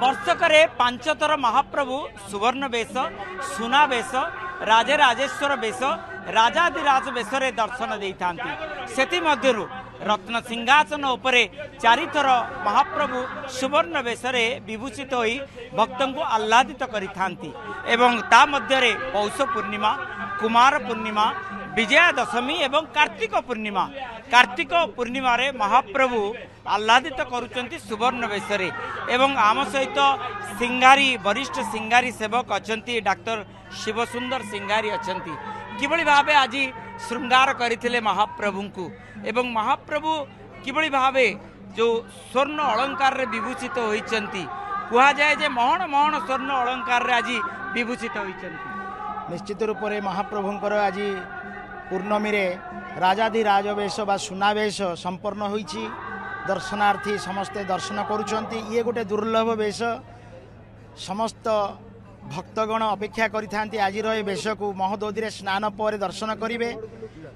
ବର୍ଷକରେ 5 ଥର ମହାପ୍ରଭୁ ସୁବର୍ଣ୍ଣ ବେଶ, ସୁନା ବେଶ, ରାଜରାଜେଶ୍ୱର ବେଶ, ରାଜାଧିରାଜ ବେଶରେ ଦର୍ଶନ ଦେଇଥାନ୍ତି। ସେଥିମଧ୍ୟରୁ ରତ୍ନ ସିଂହାସନ ଉପରେ 4 ଥର ମହାପ୍ରଭୁ ସୁବର୍ଣ୍ଣ ବେଶରେ ବିଭୂଷିତ ହୋଇ ଭକ୍ତଙ୍କୁ ଆହ୍ଲାଦିତ କରିଥାନ୍ତି। ଏବଂ ତା ମଧ୍ୟରେ ପୌଷ ପୂର୍ଣ୍ଣିମା, କୁମାର ପୂର୍ଣ୍ଣିମା, विजया दशमी एवं कार्तिक पूर्णिमा। कार्तिक पूर्णिमा रे महाप्रभु आह्लादित करुचंती सुवर्ण बेशरे। एवं आम सहित सिंगारी वरिष्ठ सिंगारी सेवक अछंती डॉक्टर शिवसुंदर सिंगारी अछंती। किभली भावे आज श्रृंगार करथिले महाप्रभु को एवं महाप्रभु किभली भावे जो स्वर्ण अलंकार रे विभूषित होइचंती। कुहा जाए जे महण महण स्वर्ण अलंकार रे आज विभूषित होइचंती। निश्चित रूप से महाप्रभुंकर आज पूर्णमी रे राजाधिराज वेश बा सुनावेश संपन्न होइछि। दर्शनार्थी समस्ते दर्शन करुचंती। ये गोटे दुर्लभ वेश, समस्त भक्तगण अपेक्षा करिथांती आज वेश को महोदधि रे स्नान पर दर्शन करेंगे।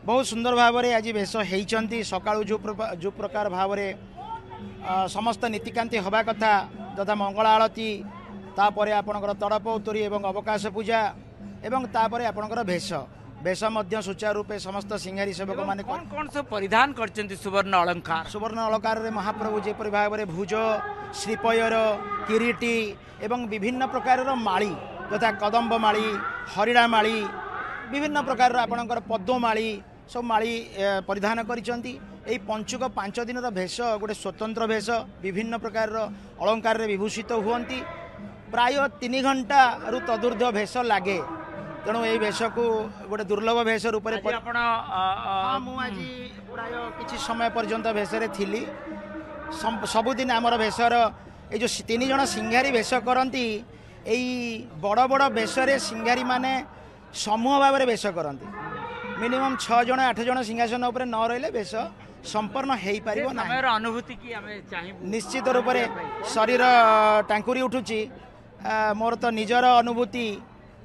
बहुत सुंदर भाव में आज वेश होइचंती। सकाळु जो प्रकार भाव में समस्त नीतिकांति हवा कथा तथा मंगल आरती, तापर आपणकर तड़प उत्तरी एवं अवकाश पूजा एवं तापर आपणकर भेष बेश मध्य सुचारू रूपे समस्त सिंहारी सेवक माने कौन कौन सब परिधान करचंती सुवर्ण अलंकार। सुवर्ण अलंकार रे महाप्रभु जेपरि भाव में भुज, श्रीपयर, किरीटी एवं विभिन्न प्रकार माली तथा कदम्ब माली, हरिणा माली, विभिन्न प्रकार आपणकर पद्म माली सब माली परिधान करिसंती। एई पंचुक 5 दिन भेष गोटे स्वतंत्र भेष, विभिन्न प्रकार अलंकार रे विभूषित हुअंती। प्राय 3 घंटा रु तदूर्ध्व भेष लागे। तेणु यही वेश को गोटे दुर्लभ वेश रूप में प्राय किसी समय पर्यंत वेशरे थी। सबुदिन आमर वेशर ये जो 3 जन सिंहारी वेश करती, यही बड़ बड़ वेशरे सिंहारी माने समूह भाव में वेश करती। मिनिमम 6 जन 8 जन सिंहासन उपर न रही वेश संपन्न हो पार ना। अनुभूति की निश्चित रूप से शरीर टांकुरी उठुची। मोर तो निजर अनुभूति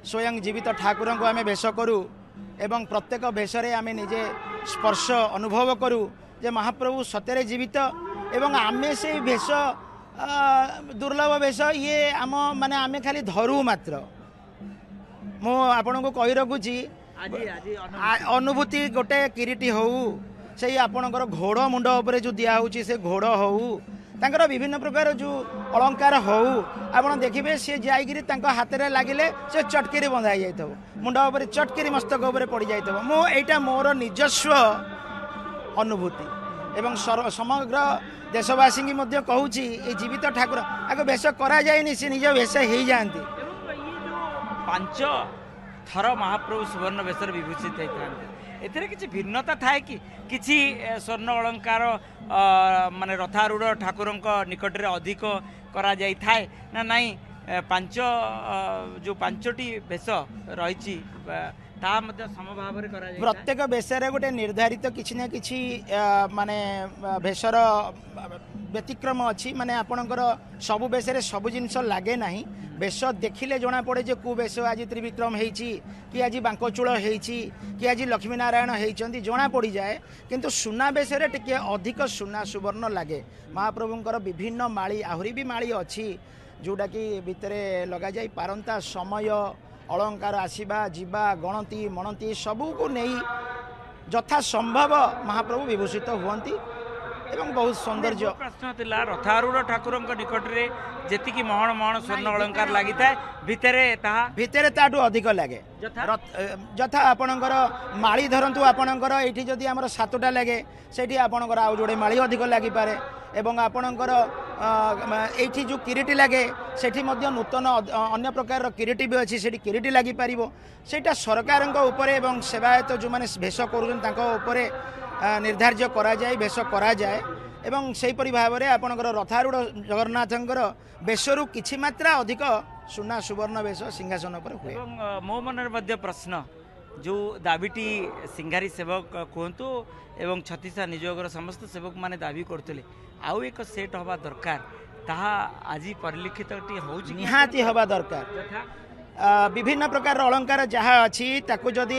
स्वयं जीवित ठाकुर को आम वेश करूँ एवं प्रत्येक वेशरे आम निजे स्पर्श अनुभव करूँ जे महाप्रभु सतेरे जीवित एवं आमे से वेश दुर्लभ वेश ये आम माने आमे खाली धरू मात्र। मु आपण को कही रखुची अनुभूति गोटे किरीटी हो से आपणकर घोड़ मुंड उपरे जो दिया होची से घोड़ हो तांकर विभिन्न प्रकार जो अलंकार हो आपन देखिए सी जाइए हाथ में लगिले से चटकी बंधा जाइए मुंड उपर चटकी मस्तक उपर पड़ जाइए। मुझा मोर निजस्व अनुभूति एवं समग्र देशवासी की कहूँ ये जीवित ठाकुर आगे वेश करा जाए सी निज वेश हो जाती। 5 थर महाप्रभु सुवर्ण वेशर विभूषित होता एथिरे किछि भिन्नता थाए कि किछि स्वर्ण अलंकार माने रथारूढ़ ठाकुर निकट में अधिक करा जाई थाए ना नहीं। 5टी वेश रही समभाव प्रत्येक वेशरे गोटे निर्धारित किछि ना किछि माने वेशर व्यतिक्रम अच्छी। माने आपणकर सबु वेशरे सबु जिनस लागे नहीं। वेश देखिले जना पड़े जे कु वेश आज त्रिविक्रम होइछि कि आज बांकचूल होइछि कि आज लक्ष्मी नारायण होइछंती जना पड़ी जाए। किंतु सुना वेशरे टिके अधिक सुना सुवर्ण लागे। महाप्रभुंकर विभिन्न माली आहुरी भी माली अच्छी जोटा कि भितरे लगा जाई पारंता समय अलंकार आसीबा जीवा गणती मणती सबू को नहीं यथा संभव महाप्रभु विभूषित हुअंती एवं बहुत सौंदर्य। प्रश्न थिला रथारूढ़ ठाकुर निकट में जेतिकी महण महण स्वर्ण अलंकार लगी था भितरे ताठू अधिक लगे। यथा आपणकर माली धरतु आपणकर ये जदि आमर 7टा लगे से आपणकर आउ जोड़े माली अधिक लगी पारे एवं आपणकर ये जो किरीटी लगे सेठी मध्य नूतन अन्य प्रकार किरीटी भी अच्छी से किरीटी लगी पारिबो। सेटा सरकार उपरे एवं सेवायत जो माने भेष करुछन तांको उपरे निर्धार्य करा जाए वेश करा जाए एवं सेहीपरि भाव में आपणकर रथारूढ़ जगन्नाथंकर वेशरू किछि मात्रा अधिक सुना सुवर्ण वेश सिंहासन पर हुए। मो मन प्रश्न जो दाबीटी सिंगारी सेवक कहतु एवं छत्तीसा निजोगर समस्त सेवक माने दाबी करते आउ एक सेट हवा दरकार ताहा आज परिलक्षित निहाती हवा दरकार। विभिन्न प्रकार अलंकार जहाँ अच्छी ताकू जदि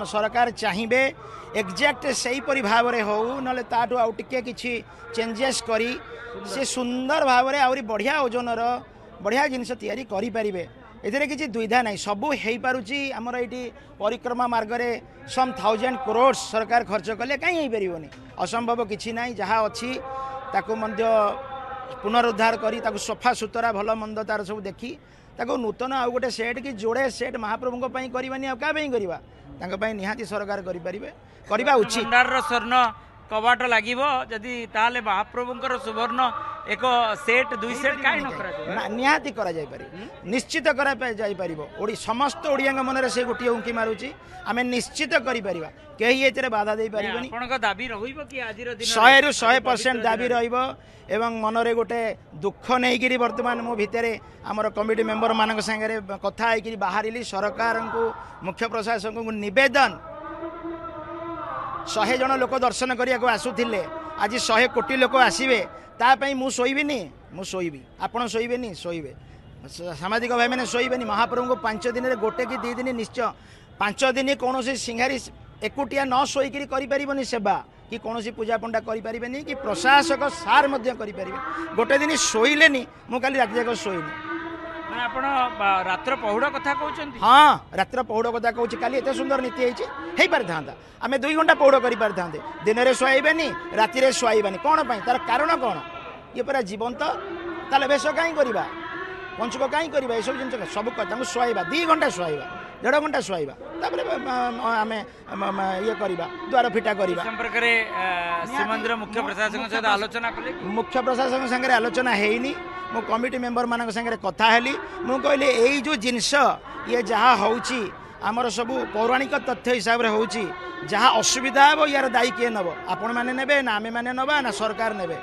सरकार चाहिए एक्जाक्ट सही परि भाव में हो ना ताठू आउ टिके किछि चेंजेस करी से सुंदर भाव में आहरी बढ़िया ओजनर बढ़िया जिनस तैयारी करें एथिरे किसी दुविधा नहीं सबू हो पारुची आमर ये परिक्रमा मार्ग में सम 1000 करोड़ सरकार खर्च कले कहीं हो पारनी असंभव किसी ना जहाँ अच्छी ताकू पुनरुद्धार करी ताकू सफा सुतरा भल मंद तार सब देखी ताकू नूतन आउ गोटे सेट कि जोड़े सेट महाप्रभु करवानी आ क्या करवा निहाती सरकार करवा उचित स्वर्ण कबाट लागिबो जदि ताले महाप्रभुंकर सुवर्ण एक सेट दुई सेट काहे न करा निहाती करा जाय पारि निश्चित करा जाय पारिबो ओडी समस्त ओडियांग मनरे से गोटी उंकी मारुची आमे निश्चित करि परिबा केही एतरे बाधा देई परिबनी आपनका दाबी रहिबो कि आजिर दिन 100 रु 100% दाबी रहिबो एवं मनरे गोटे दुख नै गिरी वर्तमान मो भितरे हमर कमिटी मेंबर मानक संगे कथा आइ कि बाहरिली सरकार को मुख्य प्रशासक को निवेदन 100 जन लोक दर्शन करिया को आसुथिले आज 100 कोटी लोक आसीबे तापाई मु सोइबिनी मु सोइबी आपण सोइबेनी सोइबे सामाजिक भाई मैंने सोइबेनी महाप्रभु को 5 दिन रे गोटे कि 2 दिन निश्चय 5 दिन कौन सिंहारी एकुटिया न सोईकरी करि सेवा कि कौन पूजा पंडा करें कि प्रशासक सार करें गोटे दिन शोइलेनी मु काली रात जाक शोइनी आपण रात्र पहुड़ कथा कहउछन हाँ रात्र पहुड़ कथा कहउछि काली एते सुंदर नीति होइछि हेइ पार थांता आमे 2 घंटा पहुड़ करि पार थांते दिन रे सोइबेनी राति रे सोइबानी कोन पई तार कारण कोन ये पूरा जीवंत ताले बेस काई करबा पंचक काई करबा ए सब जिंस सब कथा सोइबा 2 घंटा सोइबा 1.5 घंटा सोइबा तापर आमे ये करबा द्वार फिटा करबा संपर्क रे श्रीमंदिर मुख्य प्रशासक सहित आलोचना कले मुख्य प्रशासक संगे आलोचना हेइनी मो कमिटी मेंबर मानक संगे कथा हेली मु कहली एई जो जिनस ये जहाँ होउची आमर सब पौराणिक तथ्य हिसाब रे होउची जहाँ असुविधा हो यार दायी किए नब आपण माने नेबे ना आमे माने नबा ना सरकार नेबे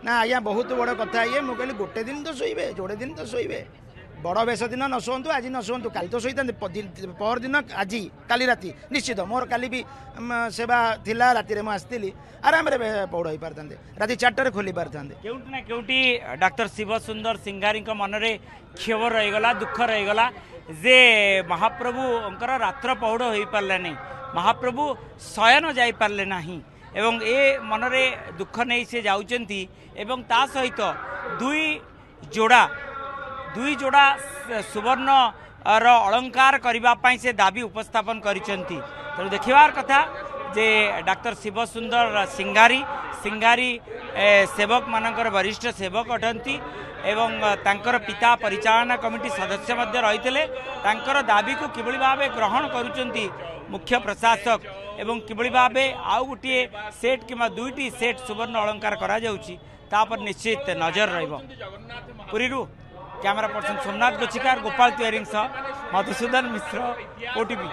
ना आज्ञा बहुत बड़ कथा ये मु कहली गोटे दिन तो सोइबे जोड़े दिन तो सोइबे बड़ बेस दिन न शोंतु आज न शोंतु काली तो सोईता पर दिन आज काली राति निश्चित मोर काली भी सेवा थिला राति रे मु आस्तिली आराम रे पौड़ हो पारथांते राति 4 खोली पारथांते केउटी ना केउटी डॉक्टर शिव सुंदर सिंगारी मन रे क्षोभ रहीगला दुख रहीगला जे महाप्रभु अंकर रात्र पौड़ हो पारले नहीं महाप्रभु शयन जाई पारले नहीं एवं ए मन रे दुख नहीं से जाउचंती एवं ता सहित दुई जोड़ा सुवर्ण अलंकार करने से दाबी उपस्थापन करिसेंती तेणु देखिबार कथा जे डॉक्टर शिव सुंदर सिंगारी सेवक मानकर वरिष्ठ सेवक अटंती एवं तांकर पिता परिचालना कमिटी सदस्य मध्य रही तांकर दाबी को किभली भावे ग्रहण करुचंती मुख्य प्रशासक एवं किभली भावे आउ गोटे सेट किंवा 2टी सेट सुवर्ण अलंकार करा जाउची तापर निश्चित नजर रहिबो पुरीरू कैमरा पर्सन सोमनाथ गोचिकार गोपाल तिवारी मधुसूदन मिश्र ओटीवी।